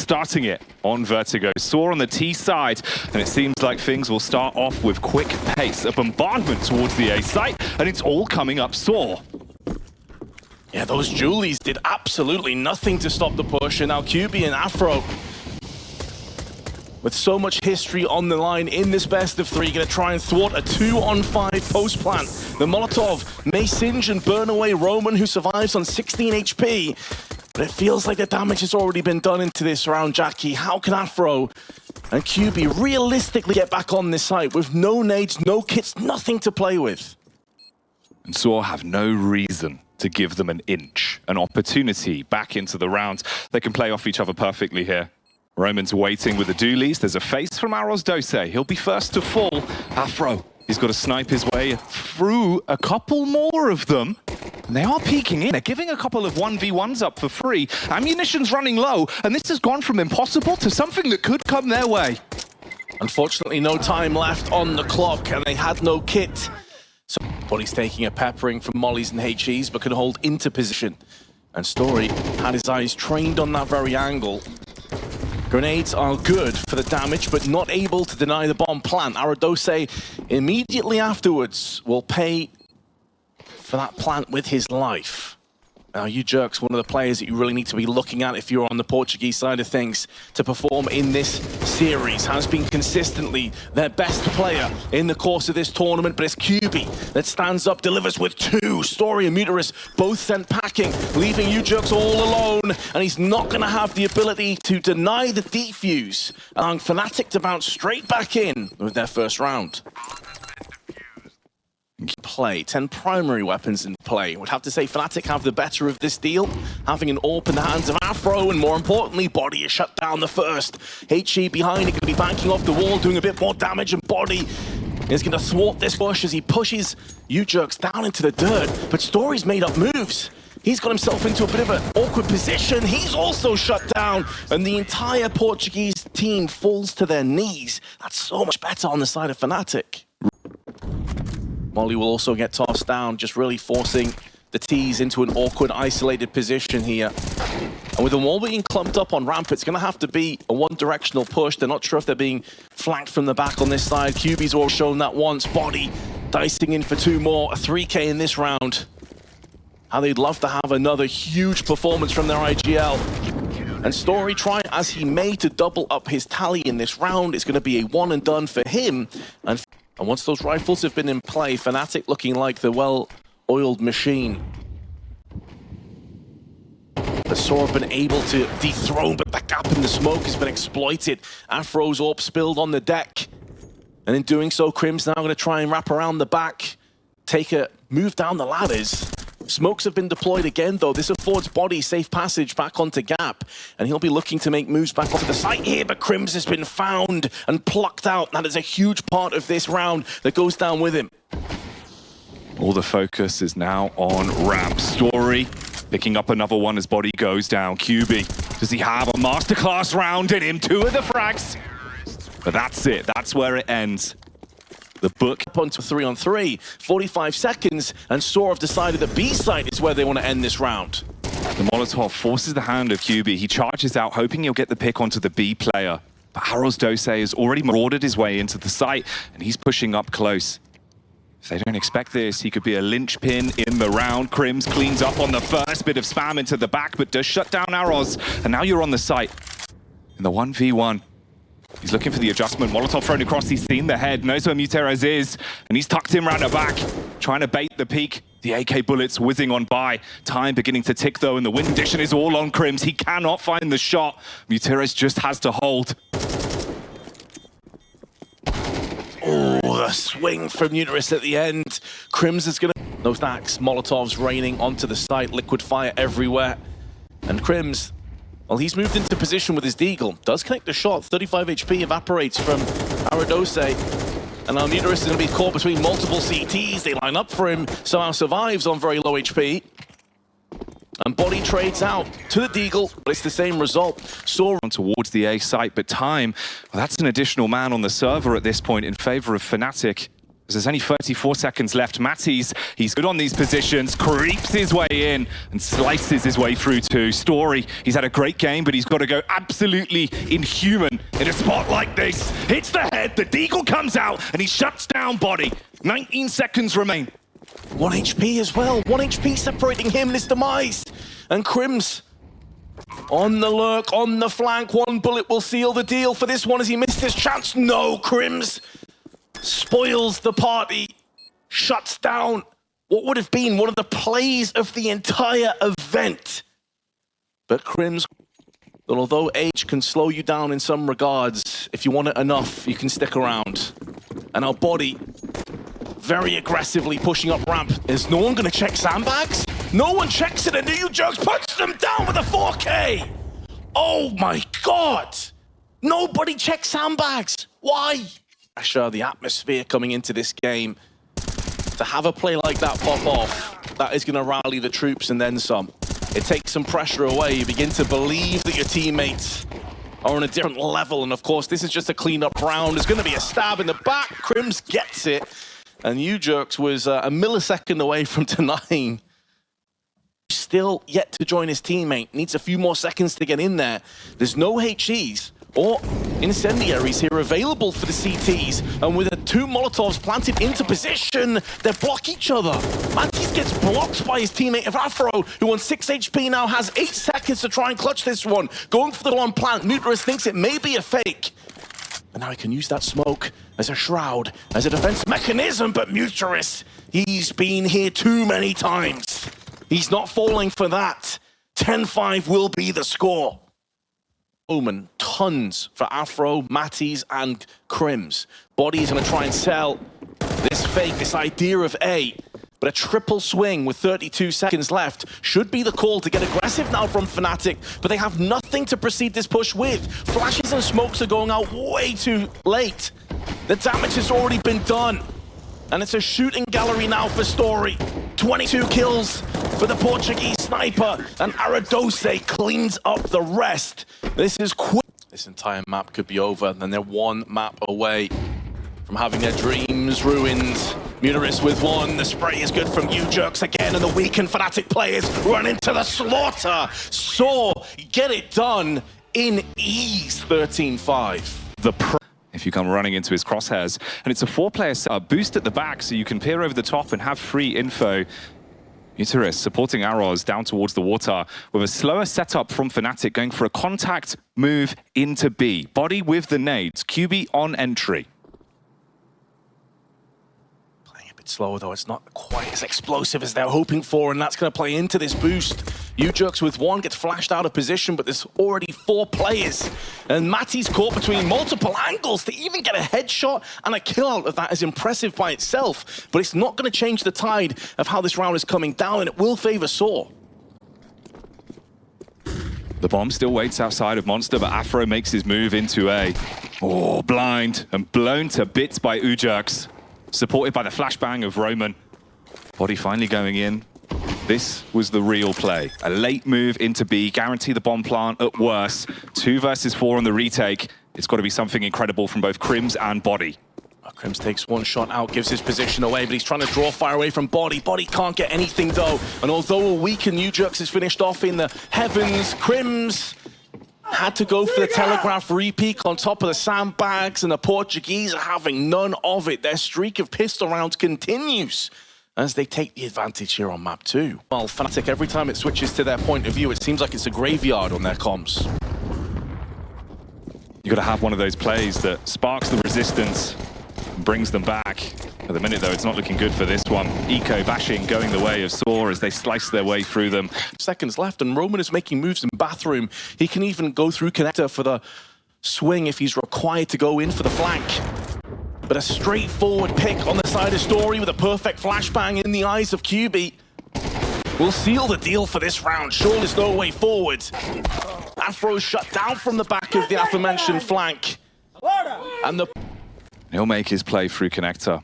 starting it on Vertigo. sAw on the T side, and it seems like things will start off with quick pace. A bombardment towards the A site, and it's all coming up sAw. Yeah, those Julies did absolutely nothing to stop the push, and now QB and Afro, with so much history on the line in this best of three, going to try and thwart a 2-on-5 post plant. The Molotov may singe and burn away Roman, who survives on 16 HP. But it feels like the damage has already been done into this round, Jackie. How can Afro and QB realistically get back on this site with no nades, no kits, nothing to play with? And sAw have no reason to give them an inch, an opportunity back into the round. They can play off each other perfectly here. Roman's waiting with the dualies. There's a face from Aros Dose. He'll be first to fall. Afro, he's got to snipe his way through a couple more of them. And they are peeking in. They're giving a couple of 1v1s up for free. Ammunition's running low, and this has gone from impossible to something that could come their way. Unfortunately, no time left on the clock, and they had no kit. So Body's taking a peppering from mollies and HEs, but can hold into position. And Story had his eyes trained on that very angle. Grenades are good for the damage, but not able to deny the bomb plant. Aradose immediately afterwards will pay for that plant with his life. Now, UJerk's one of the players that you really need to be looking at if you're on the Portuguese side of things to perform in this series. Has been consistently their best player in the course of this tournament, but it's QB that stands up, delivers with two. Story and Mutarus both sent packing, leaving UJerk's all alone, and he's not going to have the ability to deny the defuse, allowing Fnatic to bounce straight back in with their first round. Play 10 primary weapons in play. Would have to say Fnatic have the better of this deal, having an AWP in the hands of Afro, and more importantly, Body is shut down the first. HE behind it, going to be banking off the wall, doing a bit more damage, and Body is going to thwart this push as he pushes UJerks down into the dirt. But Story's made up moves. He's got himself into a bit of an awkward position. He's also shut down, and the entire Portuguese team falls to their knees. That's so much better on the side of Fnatic. Molly will also get tossed down, just really forcing the T's into an awkward, isolated position here. And with them all being clumped up on ramp, it's going to have to be a one-directional push. They're not sure if they're being flanked from the back on this side. QB's all shown that once. Body dicing in for two more. A 3K in this round. How they'd love to have another huge performance from their IGL. And Story, try as he may to double up his tally in this round. It's going to be a one and done for him. And once those rifles have been in play, Fnatic looking like the well-oiled machine. The sAw have been able to dethrone, but that gap in the smoke has been exploited. Afro's AWP spilled on the deck. And in doing so, Crim's now going to try and wrap around the back, take a move down the ladders. Smokes have been deployed again, though. This affords Body safe passage back onto Gap, and he'll be looking to make moves back onto the site here, but Crims has been found and plucked out. That is a huge part of this round that goes down with him. All the focus is now on ramp. Story picking up another one as Body goes down. QB, does he have a masterclass round in him? Two of the frags. But that's it. That's where it ends. The book onto 3-on-3, 45 seconds, and sAw have decided that B site is where they want to end this round. The Molotov forces the hand of QB. He charges out, hoping he'll get the pick onto the B player. But Aros Dose has already marauded his way into the site, and he's pushing up close. If they don't expect this, he could be a linchpin in the round. Crims cleans up on the first bit of spam into the back, but does shut down Aros. And now you're on the site in the 1v1. He's looking for the adjustment. Molotov thrown across. He's seen the head, knows where Mutarus is, and he's tucked him round the back, trying to bait the peak. The AK bullets whizzing on by. Time beginning to tick, though, and the wind condition is all on Crims. He cannot find the shot. Mutarus just has to hold. Oh, the swing from Mutarus at the end. Crims is going to... Those stacks, Molotovs raining onto the site, liquid fire everywhere. And Crims... Well, he's moved into position with his deagle. Does connect the shot. 35 HP evaporates from Aradose. And now Mutarus is going to be caught between multiple CTs. They line up for him. sAw survives on very low HP. And Body trades out to the deagle, but it's the same result. sAw towards the A site, but Time, well, that's an additional man on the server at this point in favor of Fnatic. There's only 34 seconds left. Matty's, he's good on these positions, creeps his way in and slices his way through to Story. He's had a great game, but he's got to go absolutely inhuman in a spot like this. Hits the head, the deagle comes out, and he shuts down Body. 19 seconds remain. 1 HP as well. 1 HP separating him and his demise. And Crims on the lurk, on the flank. 1 bullet will seal the deal for this one as he missed his chance. No, Crims spoils the party, shuts down what would have been one of the plays of the entire event. But Crims, although age can slow you down in some regards, if you want it enough, you can stick around. And our Body very aggressively pushing up ramp. Is no one going to check sandbags? No one checks it, and the U-Jugs puts them down with a 4K. Oh my God. Nobody checks sandbags. Why? Pressure, the atmosphere coming into this game. To have a play like that pop off, that is going to rally the troops and then some. It takes some pressure away. You begin to believe that your teammates are on a different level. And of course, this is just a clean-up round. There's going to be a stab in the back. Crims gets it. And U-Jerks was a millisecond away from denying. Still yet to join his teammate. Needs a few more seconds to get in there. There's no HEs or incendiaries here available for the CTs. And with the 2 Molotovs planted into position, they block each other. Mattis gets blocked by his teammate of Afro, who on 6 HP now has 8 seconds to try and clutch this one. Going for the one plant. Muterus thinks it may be a fake. And now he can use that smoke as a shroud, as a defense mechanism, but Muterus, he's been here too many times. He's not falling for that. 10-5 will be the score. Omen, tons for Afro, Matties, and Crims. Body is going to try and sell this fake, this idea of A. But a triple swing with 32 seconds left should be the call to get aggressive now from Fnatic, but they have nothing to proceed this push with. Flashes and smokes are going out way too late. The damage has already been done. And it's a shooting gallery now for Story. 22 kills for the Portuguese sniper, and Aradose cleans up the rest. This is quick. This entire map could be over, and they're 1 map away from having their dreams ruined. Muterus with 1. The spray is good from U-Jerks again, and the weakened Fnatic players run into the slaughter. sAw get it done in ease. 13-5. If you come running into his crosshairs, and it's a 4-player boost at the back, so you can peer over the top and have free info. Muterus supporting arrows down towards the water with a slower setup from Fnatic, going for a contact move into B. Body with the nades. QB on entry. Slower though, it's not quite as explosive as they're hoping for, and that's going to play into this boost. U-Jerks with 1 gets flashed out of position, but there's already 4 players, and Matty's caught between multiple angles. To even get a headshot and a kill out of that is impressive by itself, but it's not going to change the tide of how this round is coming down, and it will favor sAw. The bomb still waits outside of Monster, but Afro makes his move into A. Oh, blind and blown to bits by U-Jerks. Supported by the flashbang of Roman. Body finally going in. This was the real play. A late move into B, guarantee the bomb plant at worst. 2 versus 4 on the retake. It's got to be something incredible from both Crims and Body. Crims takes 1 shot out, gives his position away, but he's trying to draw fire away from Body. Body can't get anything though. And although a weakened U-Jerks is finished off in the heavens, Crims had to go for the telegraph repeat on top of the sandbags, and the Portuguese are having none of it. Their streak of pistol rounds continues as they take the advantage here on map 2. Well, Fnatic, every time it switches to their point of view, it seems like it's a graveyard on their comms. You've got to have one of those plays that sparks the resistance and brings them back. At the minute, though, it's not looking good for this one. Eco bashing going the way of sAw as they slice their way through them. Seconds left, and Roman is making moves in bathroom. He can even go through connector for the swing if he's required to go in for the flank. But a straightforward pick on the side of Story with a perfect flashbang in the eyes of QB will seal the deal for this round. Sure, there's no way forward. Afro shut down from the back of the aforementioned flank. And he'll make his play through connector.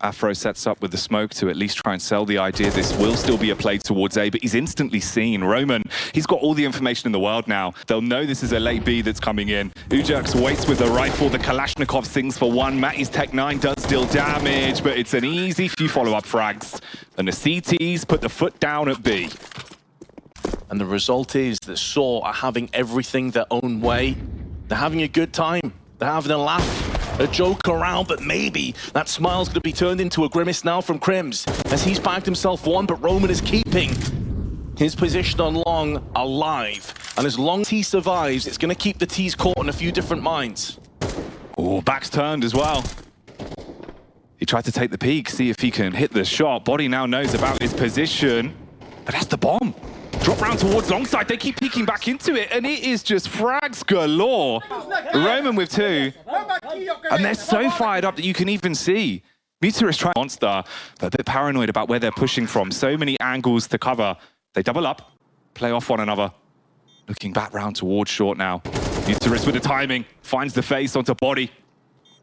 Afro sets up with the smoke to at least try and sell the idea this will still be a play towards A, but he's instantly seen. Roman, he's got all the information in the world now. They'll know this is a late B that's coming in. Ujerks waits with the rifle. The Kalashnikov sings for one. Matty's Tech 9 does deal damage, but it's an easy few follow-up frags. And the CTs put the foot down at B. And the result is that sAw are having everything their own way. They're having a good time. They're having a laugh, a joke around, but maybe that smile's going to be turned into a grimace now from Crims as he's bagged himself one, but Roman is keeping his position on long alive. And as long as he survives, it's going to keep the T's caught in a few different minds. Oh, back's turned as well. He tried to take the peek, see if he can hit the shot. Body now knows about his position, but that's the bomb. Drop round towards longside. They keep peeking back into it, and it is just frags galore. Roman with two, and they're so fired up that you can even see Vincere is trying monster, but a bit paranoid about where they're pushing from. So many angles to cover. They double up, play off one another. Looking back round towards short now. Vincere with the timing, finds the face onto body.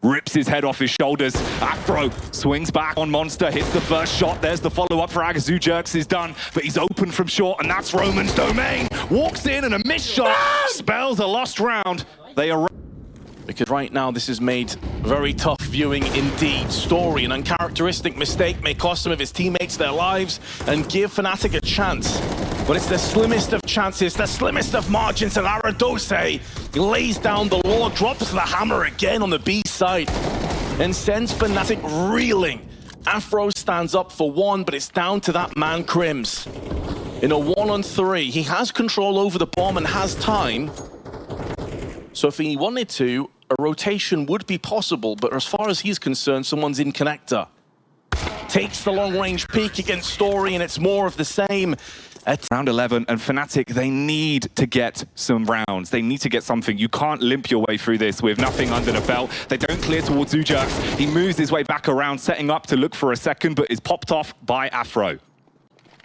Rips his head off his shoulders. Afro swings back on Monster, hits the first shot. There's the follow-up frag. Ujerks is done, but he's open from short, and that's Roman's domain. Walks in and a missed shot. Spells a lost round. They are... Because right now this has made very tough viewing indeed. Story, an uncharacteristic mistake may cost some of his teammates their lives and give Fnatic a chance. But it's the slimmest of chances, the slimmest of margins, and Aradose lays down the law, drops the hammer again on the B side, and sends Fnatic reeling. Afro stands up for one, but it's down to that man Crims. In a 1-on-3, he has control over the bomb and has time. So if he wanted to, a rotation would be possible, but as far as he's concerned, someone's in connector. Takes the long-range peek against Story, and it's more of the same. At round 11, and Fnatic, they need to get some rounds. They need to get something. You can't limp your way through this with nothing under the belt. They don't clear towards Ujerks. He moves his way back around, setting up to look for a second, but is popped off by Afro.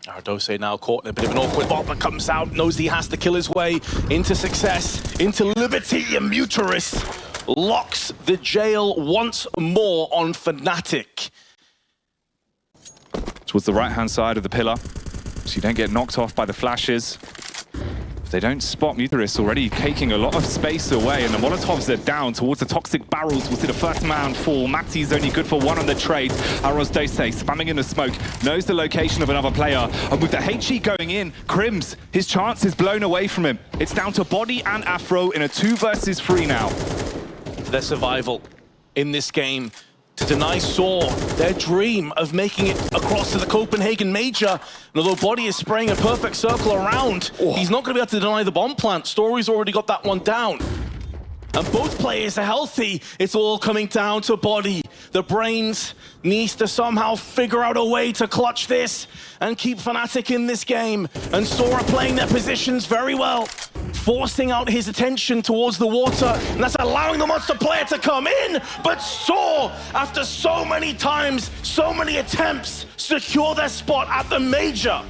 Aradose now caught in a bit of an awkward spot, but comes out, knows he has to kill his way into success, into liberty, and Bucharest locks the jail once more on Fnatic. Towards the right-hand side of the pillar, so you don't get knocked off by the flashes. If they don't spot Bucharest already taking a lot of space away, and the Molotovs are down towards the toxic barrels. We'll see the first man fall. Matty's only good for one on the trade. Aradose spamming in the smoke, knows the location of another player, and with the HE going in, Crims, his chance is blown away from him. It's down to Body and Afro in a 2 versus 3 now. Their survival in this game to deny sAw their dream of making it across to the Copenhagen Major. And although Body is spraying a perfect circle around, he's not going to be able to deny the bomb plant. Story's already got that one down. And both players are healthy. It's all coming down to Body. The brains needs to somehow figure out a way to clutch this and keep Fnatic in this game. And sAw are playing their positions very well, forcing out his attention towards the water, and that's allowing the monster player to come in. But sAw, after so many times, so many attempts, secure their spot at the Major.